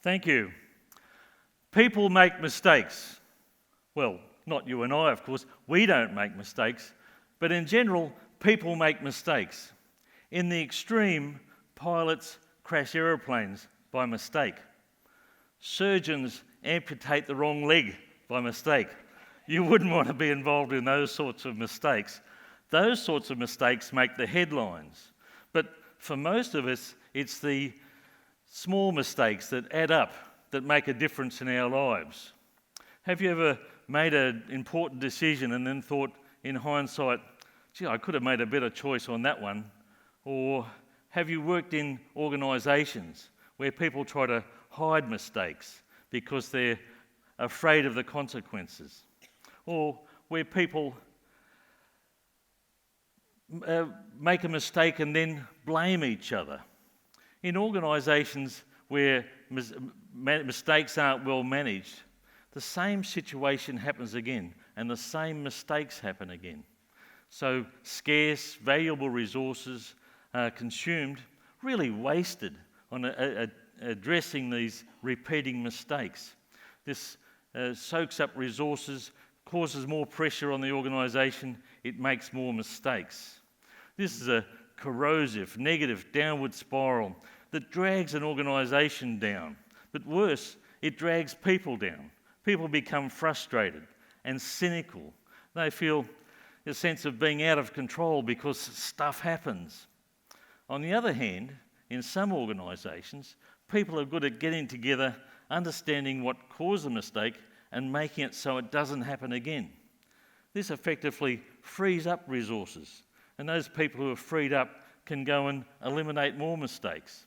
Thank you. People make mistakes. Well, not you and I, of course. We don't make mistakes. But in general, people make mistakes. In the extreme, pilots crash aeroplanes by mistake. Surgeons amputate the wrong leg by mistake. You wouldn't want to be involved in those sorts of mistakes. Those sorts of mistakes make the headlines. But for most of us, it's the small mistakes that add up, that make a difference in our lives. Have you ever made an important decision and then thought, in hindsight, gee, I could have made a better choice on that one? Or have you worked in organisations where people try to hide mistakes because they're afraid of the consequences? Or where people make a mistake and then blame each other? In organisations where mistakes aren't well managed, the same situation happens again and the same mistakes happen again. So scarce, valuable resources are consumed, really wasted on addressing these repeating mistakes. This soaks up resources, causes more pressure on the organisation, it makes more mistakes. This is a corrosive, negative, downward spiral that drags an organisation down. But worse, it drags people down. People become frustrated and cynical. They feel a sense of being out of control because stuff happens. On the other hand, in some organisations, people are good at getting together, understanding what caused the mistake and making it so it doesn't happen again. This effectively frees up resources, and those people who are freed up can go and eliminate more mistakes.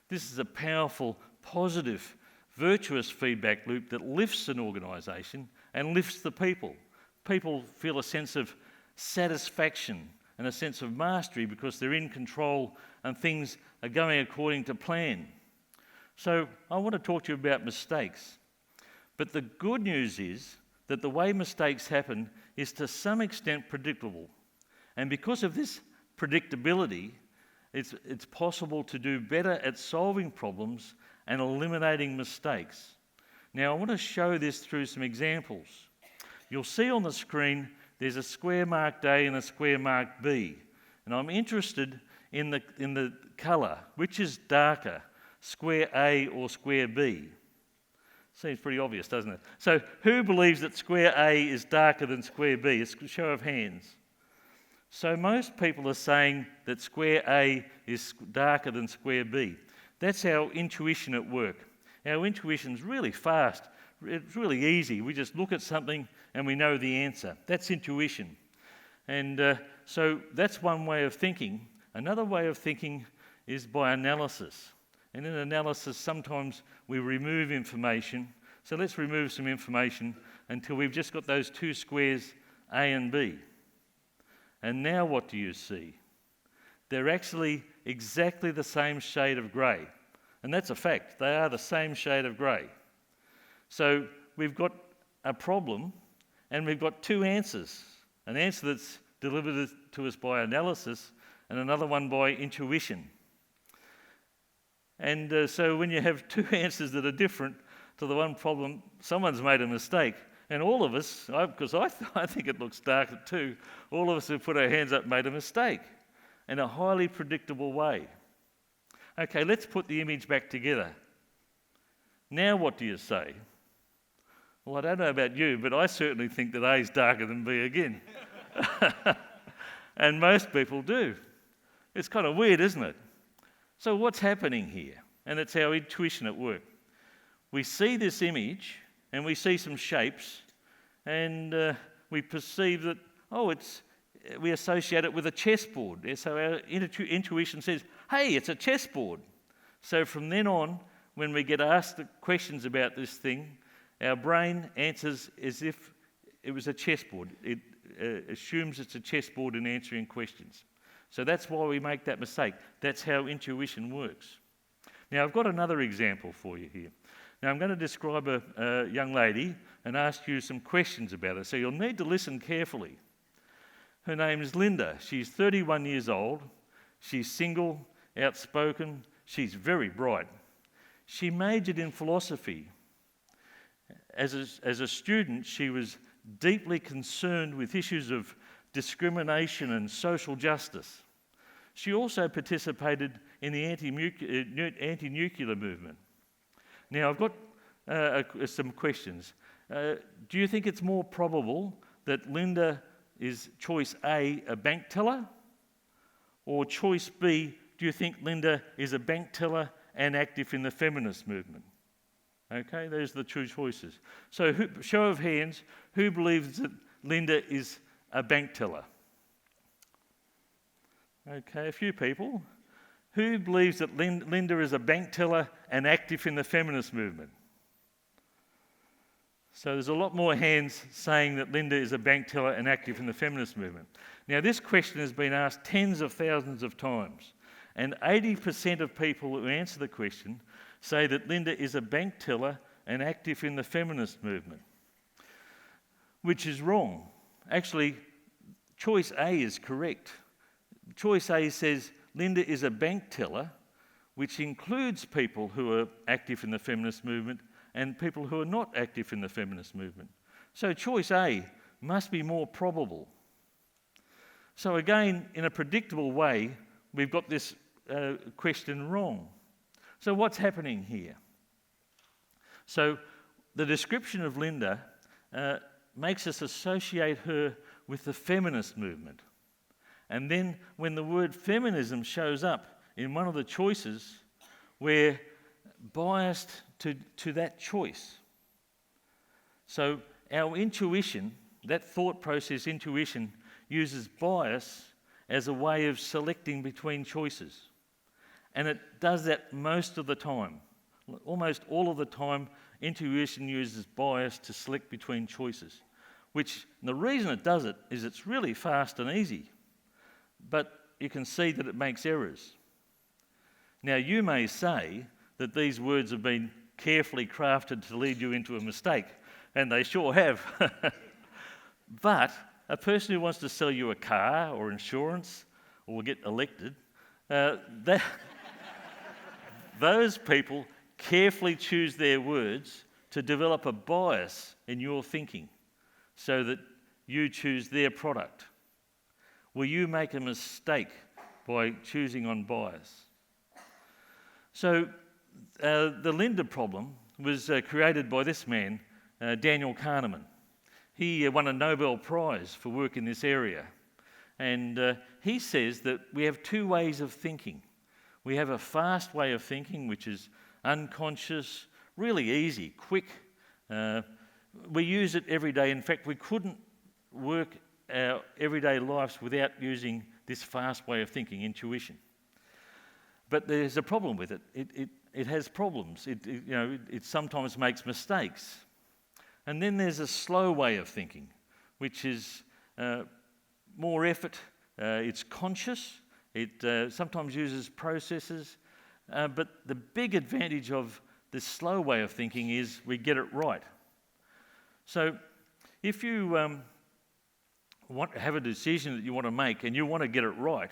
This is a powerful, positive, virtuous feedback loop that lifts an organisation and lifts the people. People feel a sense of satisfaction and a sense of mastery because they're in control and things are going according to plan. So I want to talk to you about mistakes. But the good news is that the way mistakes happen is to some extent predictable. And because of this predictability, it's possible to do better at solving problems and eliminating mistakes. Now I want to show this through some examples. You'll see on the screen there's a square marked A and a square marked B. And I'm interested in the colour. Which is darker, square A or square B? Seems pretty obvious, doesn't it? So who believes that square A is darker than square B? A show of hands. So most people are saying that square A is darker than square B. That's our intuition at work. Our intuition's really fast. It's really easy. We just look at something and we know the answer. That's intuition. And so that's one way of thinking. Another way of thinking is by analysis. And in analysis, sometimes we remove information. So let's remove some information until we've just got those two squares, A and B. And now what do you see? They're actually exactly the same shade of grey. And that's a fact. They are the same shade of grey. So we've got a problem and we've got two answers. An answer that's delivered to us by analysis and another one by intuition. And so when you have two answers that are different to the one problem, someone's made a mistake. And all of us, because I think it looks darker too, all of us who put our hands up made a mistake in a highly predictable way. Okay, let's put the image back together. Now what do you say? Well, I don't know about you, but I certainly think that A is darker than B again. And most people do. It's kind of weird, isn't it? So what's happening here? And it's our intuition at work. We see this image and we see some shapes and we perceive that, we associate it with a chessboard. So our intuition says, hey, it's a chessboard. So from then on, when we get asked questions about this thing, our brain answers as if it was a chessboard. It assumes it's a chessboard in answering questions. So that's why we make that mistake. That's how intuition works. Now, I've got another example for you here. Now, I'm going to describe a young lady and ask you some questions about her. So you'll need to listen carefully. Her name is Linda. She's 31 years old. She's single, outspoken. She's very bright. She majored in philosophy. As a student, she was deeply concerned with issues of discrimination and social justice. She also participated in the anti-nuclear movement. Now, I've got some questions. Do you think it's more probable that Linda is choice A, a bank teller? Or choice B, do you think Linda is a bank teller and active in the feminist movement? Okay, those are the two choices. So, show of hands, who believes that Linda is a bank teller? Okay, a few people. Who believes that Linda is a bank teller and active in the feminist movement? So there's a lot more hands saying that Linda is a bank teller and active in the feminist movement. Now, this question has been asked tens of thousands of times, and 80% of people who answer the question say that Linda is a bank teller and active in the feminist movement, which is wrong. Actually, choice A is correct. Choice A says Linda is a bank teller, which includes people who are active in the feminist movement and people who are not active in the feminist movement. So choice A must be more probable. So again, in a predictable way, we've got this question wrong. So what's happening here? So the description of Linda makes us associate her with the feminist movement. And then when the word feminism shows up in one of the choices, we're biased to that choice. So our intuition, that thought process intuition, uses bias as a way of selecting between choices. And it does that most of the time. Almost all of the time, intuition uses bias to select between choices. Which, the reason it does it is it's really fast and easy. But you can see that it makes errors. Now, you may say that these words have been carefully crafted to lead you into a mistake, and they sure have. But a person who wants to sell you a car or insurance or get elected, those people carefully choose their words to develop a bias in your thinking so that you choose their product. Will you make a mistake by choosing on bias? So the Linda problem was created by this man, Daniel Kahneman. He won a Nobel Prize for work in this area. And he says that we have two ways of thinking. We have a fast way of thinking, which is unconscious, really easy, quick. We use it every day. In fact, we couldn't work our everyday lives without using this fast way of thinking, intuition. But there's a problem with it. It has problems. It sometimes makes mistakes. And then there's a slow way of thinking, which is more effort. It's conscious. It sometimes uses processes. But the big advantage of this slow way of thinking is we get it right. So if you have a decision that you want to make and you want to get it right,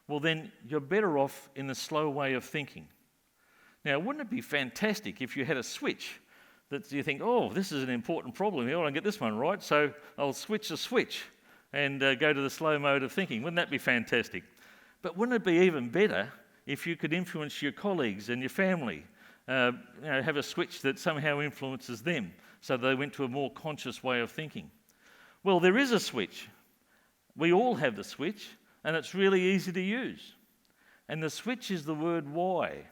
well then you're better off in the slow way of thinking. Now, wouldn't it be fantastic if you had a switch that you think, oh, this is an important problem here, I want to get this one right, so I'll switch the switch and go to the slow mode of thinking. Wouldn't that be fantastic? But wouldn't it be even better if you could influence your colleagues and your family, have a switch that somehow influences them so they went to a more conscious way of thinking? Well, there is a switch. We all have the switch, and it's really easy to use. And the switch is the word why.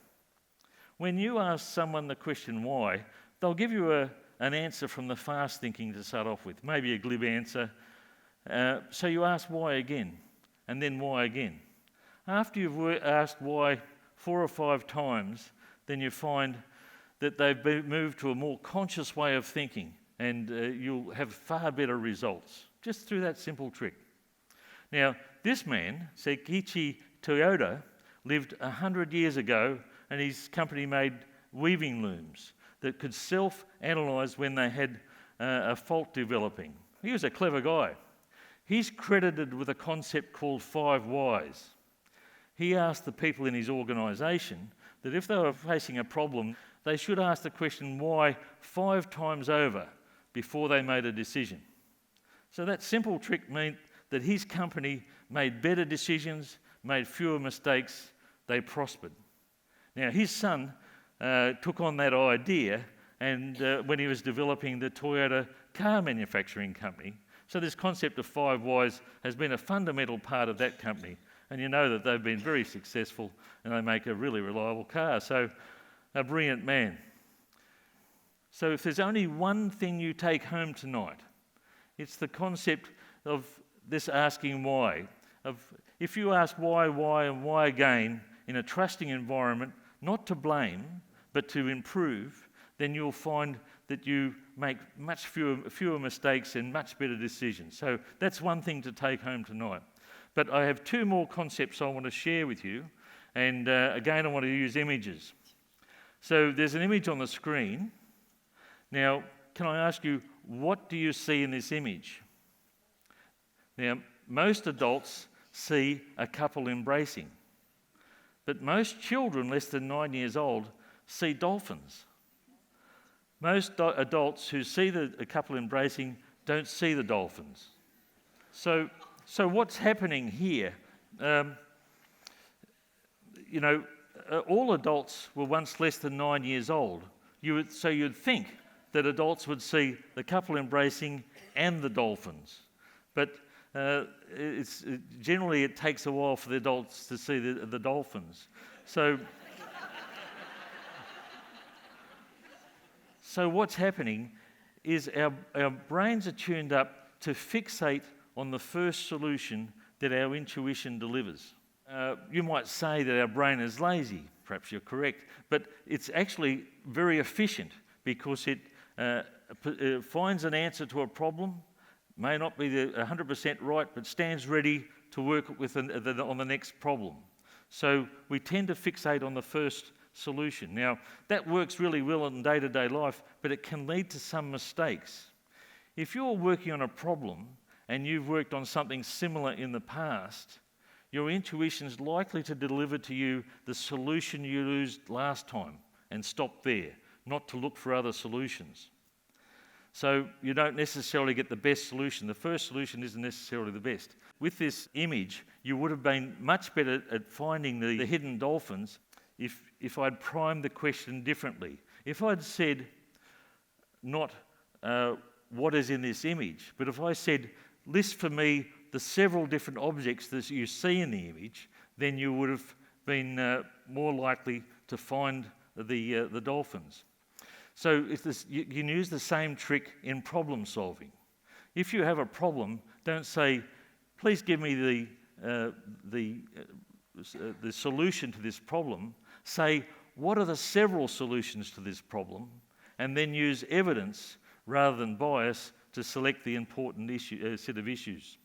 When you ask someone the question why, they'll give you an answer from the fast thinking to start off with, maybe a glib answer. So you ask why again, and then why again. After you've asked why 4 or 5 times, then you find that they've moved to a more conscious way of thinking, and you'll have far better results, just through that simple trick. Now, this man, Seikichi Toyoda, lived 100 years ago, and his company made weaving looms that could self-analyse when they had a fault developing. He was a clever guy. He's credited with a concept called 5 whys. He asked the people in his organisation that if they were facing a problem, they should ask the question why 5 times over before they made a decision. So that simple trick meant that his company made better decisions, made fewer mistakes, they prospered. Now, his son took on that idea and when he was developing the Toyota car manufacturing company. So this concept of 5 whys has been a fundamental part of that company. And you know that they've been very successful and they make a really reliable car. So a brilliant man. So if there's only one thing you take home tonight, it's the concept of this asking why. If you ask why, and why again in a trusting environment, not to blame, but to improve, then you'll find that you make much fewer mistakes and much better decisions. So that's one thing to take home tonight. But I have 2 more concepts I want to share with you. And again, I want to use images. So there's an image on the screen. Now, can I ask you, what do you see in this image? Now, most adults see a couple embracing. But most children less than 9 years old see dolphins. Most adults who see a couple embracing don't see the dolphins. So what's happening here? All adults were once less than 9 years old. So you'd think that adults would see the couple embracing and the dolphins. But generally it takes a while for the adults to see the dolphins. So what's happening is our brains are tuned up to fixate on the first solution that our intuition delivers. You might say that our brain is lazy. Perhaps you're correct. But it's actually very efficient because it finds an answer to a problem, may not be 100% right, but stands ready to work with on the next problem. So we tend to fixate on the first solution. Now, that works really well in day-to-day life, but it can lead to some mistakes. If you're working on a problem and you've worked on something similar in the past, your intuition is likely to deliver to you the solution you used last time and stop there, not to look for other solutions. So you don't necessarily get the best solution. The first solution isn't necessarily the best. With this image, you would have been much better at finding the hidden dolphins if I'd primed the question differently. If I'd said not what is in this image, but if I said, list for me the several different objects that you see in the image, then you would have been more likely to find the dolphins. So you can use the same trick in problem solving. If you have a problem, don't say, please give me the solution to this problem. Say, what are the several solutions to this problem? And then use evidence rather than bias to select the important set of issues.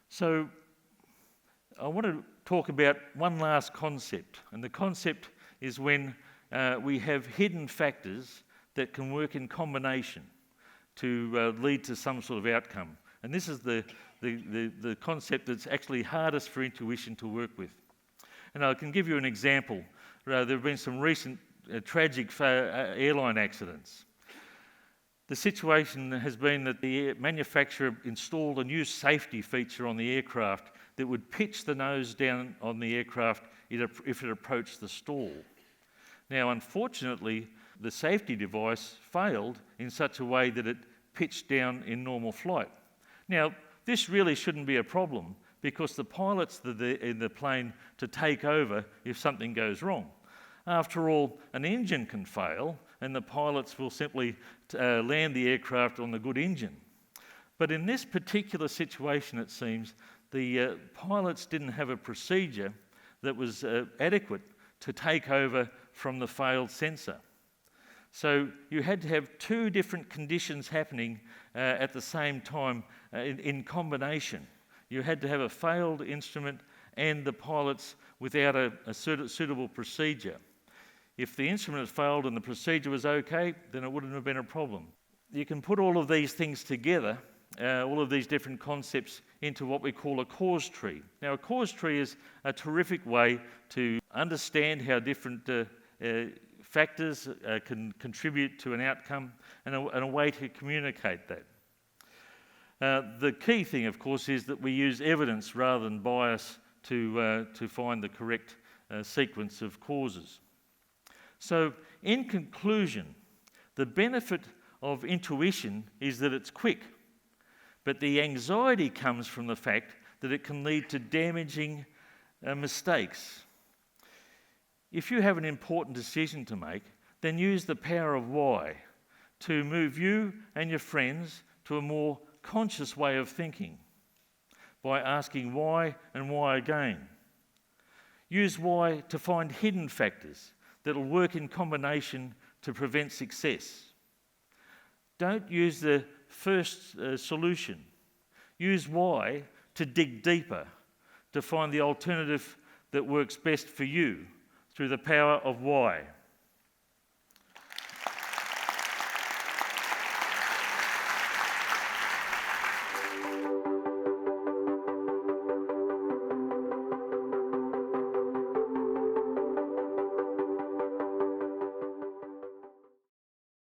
So I want to talk about one last concept. And the concept is when we have hidden factors that can work in combination to lead to some sort of outcome. And this is the concept that's actually hardest for intuition to work with. And I can give you an example. There have been some recent tragic airline accidents. The situation has been that the manufacturer installed a new safety feature on the aircraft that would pitch the nose down on the aircraft if it approached the stall. Now, unfortunately, the safety device failed in such a way that it pitched down in normal flight. Now, this really shouldn't be a problem because the pilot's in the plane to take over if something goes wrong. After all, an engine can fail and the pilots will simply land the aircraft on the good engine. But in this particular situation, it seems, the pilots didn't have a procedure that was adequate to take over from the failed sensor. So you had to have 2 different conditions happening at the same time in combination. You had to have a failed instrument and the pilots without a suitable procedure. If the instrument had failed and the procedure was okay, then it wouldn't have been a problem. You can put all of these things together, all of these different concepts, into what we call a cause tree. Now, a cause tree is a terrific way to understand how different factors can contribute to an outcome, and a way to communicate that. The key thing, of course, is that we use evidence rather than bias to find the correct sequence of causes. So, in conclusion, the benefit of intuition is that it's quick, but the anxiety comes from the fact that it can lead to damaging mistakes. If you have an important decision to make, then use the power of why to move you and your friends to a more conscious way of thinking by asking why and why again. Use why to find hidden factors that will work in combination to prevent success. Don't use the first solution. Use why to dig deeper, to find the alternative that works best for you through the power of why.